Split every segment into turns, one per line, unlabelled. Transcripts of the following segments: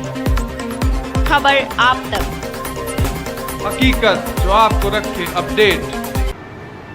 खबर आप तक।
हकीकत जो आपको रखे अपडेट।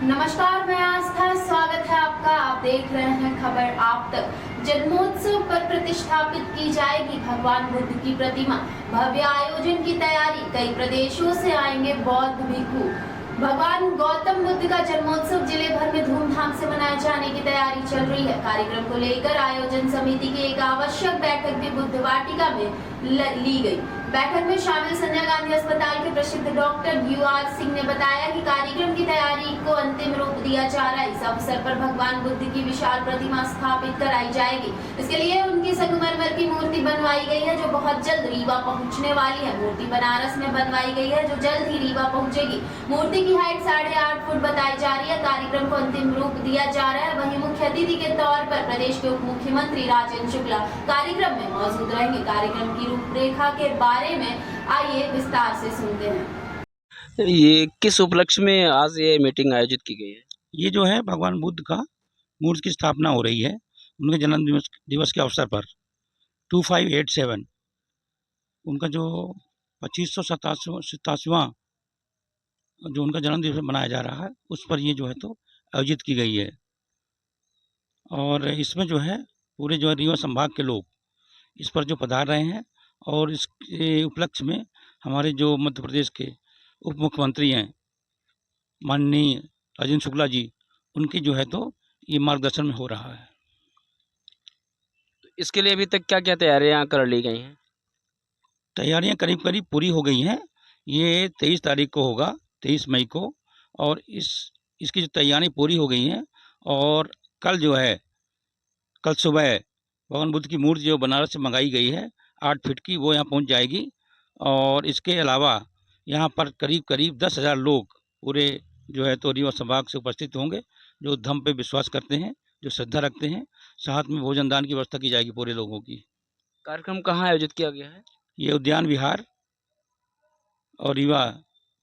नमस्कार, मैं आस्था, स्वागत है आपका। आप देख रहे हैं खबर आप तक। जन्मोत्सव पर प्रतिष्ठापित की जाएगी भगवान बुद्ध की प्रतिमा। भव्य आयोजन की तैयारी, कई प्रदेशों से आएंगे बौद्ध भिक्षु। भगवान गौतम बुद्ध का जन्मोत्सव जिले भर में धूमधाम से मनाए जाने की तैयारी चल रही है। कार्यक्रम को लेकर आयोजन समिति की एक आवश्यक बैठक भी बुद्ध वाटिका में ली गई। बैठक में शामिल संजय गांधी अस्पताल के प्रसिद्ध डॉक्टर UR सिंह ने बताया कि कार्यक्रम की तैयारी को अंतिम रूप दिया जा रहा है। इस अवसर पर भगवान बुद्ध की विशाल प्रतिमा स्थापित कराई जाएगी। इसके लिए उनकी संगमरमर की मूर्ति बनवाई गई है, जो बहुत जल्द रीवा पहुंचने वाली है। मूर्ति बनारस में बनवाई गई है, जो जल्द ही रीवा पहुंचेगी। मूर्ति की हाइट 8.5 फुट बताई जा रही है। कार्यक्रम को अंतिम रूप दिया जा रहा है। वहीं मुख्य अतिथि के तौर पर प्रदेश के उप मुख्यमंत्री राजेंद्र शुक्ला कार्यक्रम में मौजूद रहेंगे। कार्यक्रम की रूपरेखा के बारे में आइए विस्तार से सुनते हैं।
ये किस उपलक्ष्य में आज ये मीटिंग आयोजित की गई है?
ये जो है भगवान बुद्ध का मूर्ति की स्थापना हो रही है। उनके जन्म दिवस के अवसर पर 2587 उनका जो 2587वां जो उनका जन्म दिवस मनाया जा रहा है, उस पर ये जो है तो आयोजित की गई है। और इसमें जो है पूरे जो है रीवा संभाग के लोग इस पर जो पधार रहे हैं, और इसके उपलक्ष्य में हमारे जो मध्य प्रदेश के उप मुख्यमंत्री हैं माननीय राजेंद्र शुक्ला जी, उनकी जो है तो ये मार्गदर्शन में हो रहा है।
इसके लिए अभी तक क्या क्या तैयारियां कर ली गई हैं?
तैयारियां करीब करीब पूरी हो गई हैं। ये 23 तारीख को होगा, 23 मई को, और इसकी जो तैयारी पूरी हो गई हैं। और कल जो है, कल सुबह भगवान बुद्ध की मूर्ति जो बनारस से मंगाई गई है 8 फीट की, वो यहाँ पहुँच जाएगी। और इसके अलावा यहाँ पर करीब करीब 10,000 लोग पूरे जो है तो रीवा संभाग से उपस्थित होंगे, जो धम्म पे विश्वास करते हैं, जो श्रद्धा रखते हैं। साथ में भोजन दान की व्यवस्था की जाएगी पूरे लोगों की।
कार्यक्रम कहाँ आयोजित किया गया है?
ये उद्यान विहार और रीवा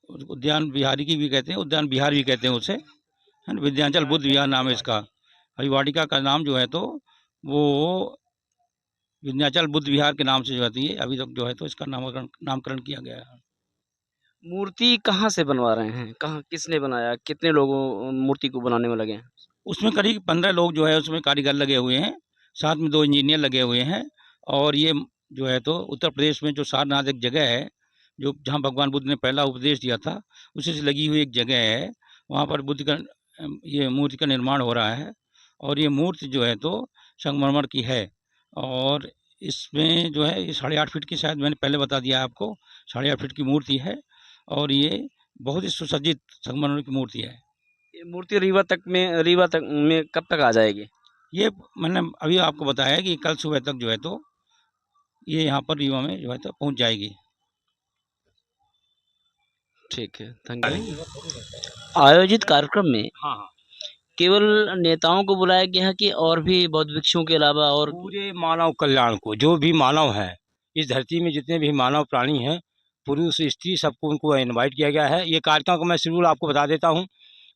उद्यान विहारी की भी कहते हैं, उद्यान विहार भी कहते हैं उसे, है ना। विद्यांचल बुद्ध विहार नाम है इसका। अभी वाटिका का नाम जो है तो वो विंध्याचल बुद्ध विहार के नाम से जो है अभी तक जो है तो इसका नामकरण किया गया है।
मूर्ति कहाँ से बनवा रहे हैं? कहाँ, किसने बनाया? कितने लोगों मूर्ति को बनाने में लगे हैं?
उसमें करीब 15 लोग जो है उसमें कारीगर लगे हुए हैं, साथ में 2 इंजीनियर लगे हुए हैं। और ये जो है तो उत्तर प्रदेश में जो सारनाथ एक जगह है, जो जहाँ भगवान बुद्ध ने पहला उपदेश दिया था, उसी से लगी हुई एक जगह है। वहाँ पर बुद्ध का ये मूर्ति का निर्माण हो रहा है। और ये मूर्ति जो है तो संगमरमर की है। और इसमें जो है ये 8.5 फीट की, शायद मैंने पहले बता दिया आपको, 8.5 फीट की मूर्ति है। और ये बहुत ही सुसज्जित संगमरमर की मूर्ति है।
ये मूर्ति रीवा तक में कब तक आ जाएगी?
ये मैंने अभी आपको बताया कि कल सुबह तक जो है तो ये यहाँ पर रीवा में जो है तो पहुँच जाएगी।
ठीक है, धन्यवाद। आयोजित कार्यक्रम में
हाँ,
केवल नेताओं को बुलाया गया है कि और भी बौद्ध भिक्षुओं के अलावा और
पूरे मानव कल्याण को, जो भी मानव है इस धरती में, जितने भी मानव प्राणी हैं, पुरुष स्त्री, सबको उनको इनवाइट किया गया है। ये कार्यक्रम को मैं शेड्यूल आपको बता देता हूँ।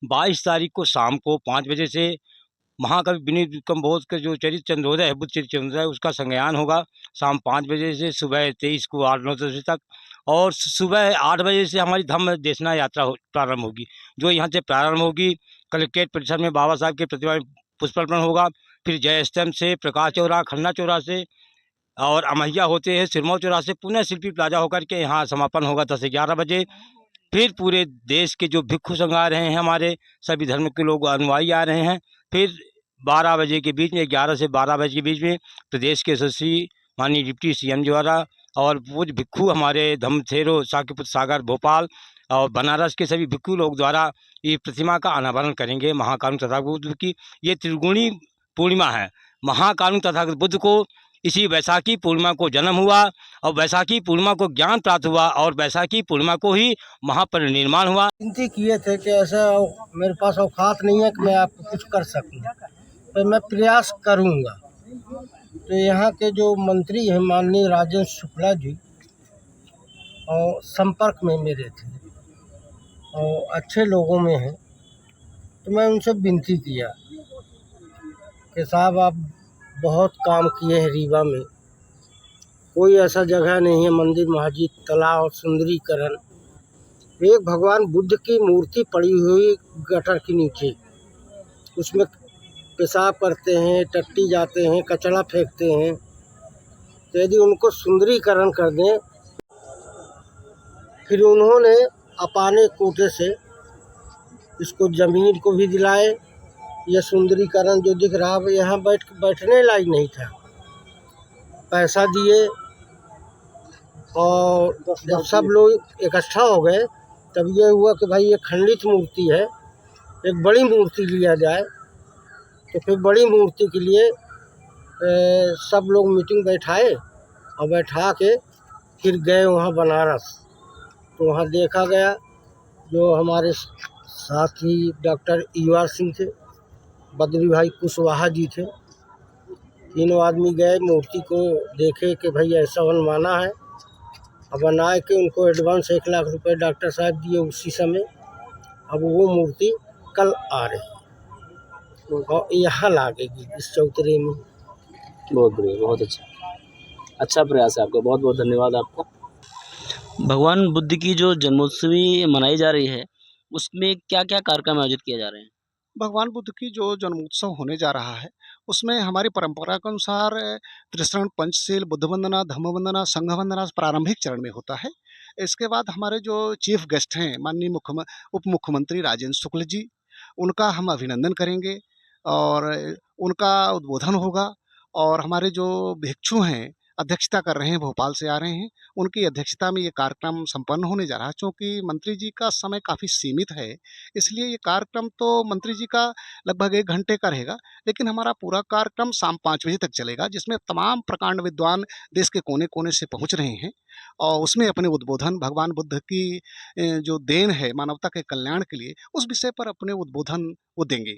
22 तारीख को शाम को 5 बजे से महाकवि विनीत विक्रम बोध का जो चरित्र चंद्रोदय है, बुद्ध चरित्र चंद्रोदय, उसका संज्ञान होगा शाम 5 बजे से सुबह 23 को 8-9 बजे तक। और सुबह 8 बजे से हमारी धम्म देशना यात्रा प्रारंभ होगी, जो यहाँ से प्रारंभ होगी। कलेक्ट्रेट परिसर में बाबा साहब की प्रतिमा में पुष्पार्पण होगा। फिर जय स्तंभ से, प्रकाश चौराहा, खन्ना चौराहा से और अमैया होते हैं सिरमौर चौराहा से पुनः शिल्पी प्लाजा होकर के यहाँ समापन होगा 10 से 11 बजे। फिर पूरे देश के जो भिक्षु संघ आ रहे हैं, हमारे सभी धर्म के लोग अनुयायी आ रहे हैं। फिर 12 बजे के बीच में, 11 से 12 बजे के बीच में, प्रदेश के यशस्वी माननीय डिप्टी CM द्वारा और पूज भिक्षु हमारे धम्मथेरो साकेपुत्र सागर भोपाल और बनारस के सभी भिक्षु लोग द्वारा ये प्रतिमा का अनावरण करेंगे महाकारुण्य तथागत बुद्ध की। ये त्रिगुणी पूर्णिमा है। महाकारुण्य तथागत बुद्ध को इसी वैशाखी पूर्णिमा को जन्म हुआ, और वैशाखी पूर्णिमा को ज्ञान प्राप्त हुआ, और वैशाखी पूर्णिमा को ही महापरिनिर्वाण हुआ।
विनती किए थे कि ऐसा मेरे पास औकात नहीं है कि मैं आपको कुछ कर सकूं, तो मैं प्रयास करूंगा। तो यहाँ के जो मंत्री हैं माननीय राजेंद्र शुक्ला जी, और संपर्क में मेरे थे और अच्छे लोगों में हैं, तो मैं उनसे विनती किया कि साहब आप बहुत काम किए हैं रीवा में, कोई ऐसा जगह नहीं है, मंदिर मस्जिद तालाब सुंदरीकरण। एक भगवान बुद्ध की मूर्ति पड़ी हुई गटर के नीचे, उसमें पेशाब करते हैं, टट्टी जाते हैं, कचरा फेंकते हैं। तो यदि उनको सुंदरीकरण कर दें, फिर उन्होंने अपने कोटे से इसको ज़मीन को भी दिलाए। यह सुंदरीकरण जो दिख रहा है, यहाँ बैठने लायक नहीं था। पैसा दिए और जब सब लोग इकट्ठा हो गए तब ये हुआ कि भाई ये खंडित मूर्ति है, एक बड़ी मूर्ति लिया जाए। तो फिर बड़ी मूर्ति के लिए सब लोग मीटिंग बैठाए और बैठा के फिर गए वहाँ बनारस। तो वहाँ देखा गया, जो हमारे साथी डॉक्टर ईवार सिंह थे, बद्री भाई कुशवाहा जी थे, तीनों आदमी गए, मूर्ति को देखे कि भाई ऐसा बनवाना है। अब बना के उनको एडवांस 1 लाख रुपए डॉक्टर साहब दिए उसी समय। अब वो मूर्ति कल आ रही और यहाँ लागेगी इस चौतरे में।
बहुत बढ़िया, बहुत अच्छा प्रयास है आपका, बहुत बहुत धन्यवाद आपका। भगवान बुद्ध की जो जन्मोत्सवी मनाई जा रही है, उसमें क्या क्या कार्यक्रम आयोजित किए जा रहे हैं?
भगवान बुद्ध की जो जन्मोत्सव होने जा रहा है, उसमें हमारी परंपरा के अनुसार त्रिशरण पंचशील, बुद्ध वंदना, धम्म वंदना, संघ वंदना प्रारंभिक चरण में होता है। इसके बाद हमारे जो चीफ गेस्ट हैं, माननीय उप मुख्यमंत्री राजेंद्र शुक्ल जी, उनका हम अभिनंदन करेंगे और उनका उद्बोधन होगा। और हमारे जो भिक्षु हैं, अध्यक्षता कर रहे हैं, भोपाल से आ रहे हैं, उनकी अध्यक्षता में ये कार्यक्रम संपन्न होने जा रहा है। चूँकि मंत्री जी का समय काफ़ी सीमित है, इसलिए ये कार्यक्रम तो मंत्री जी का लगभग 1 घंटे का रहेगा, लेकिन हमारा पूरा कार्यक्रम शाम 5 बजे तक चलेगा, जिसमें तमाम प्रकांड विद्वान देश के कोने-कोने से पहुँच रहे हैं और उसमें अपने उद्बोधन भगवान बुद्ध की जो देन है मानवता के कल्याण के लिए, उस विषय पर अपने उद्बोधन वो देंगे।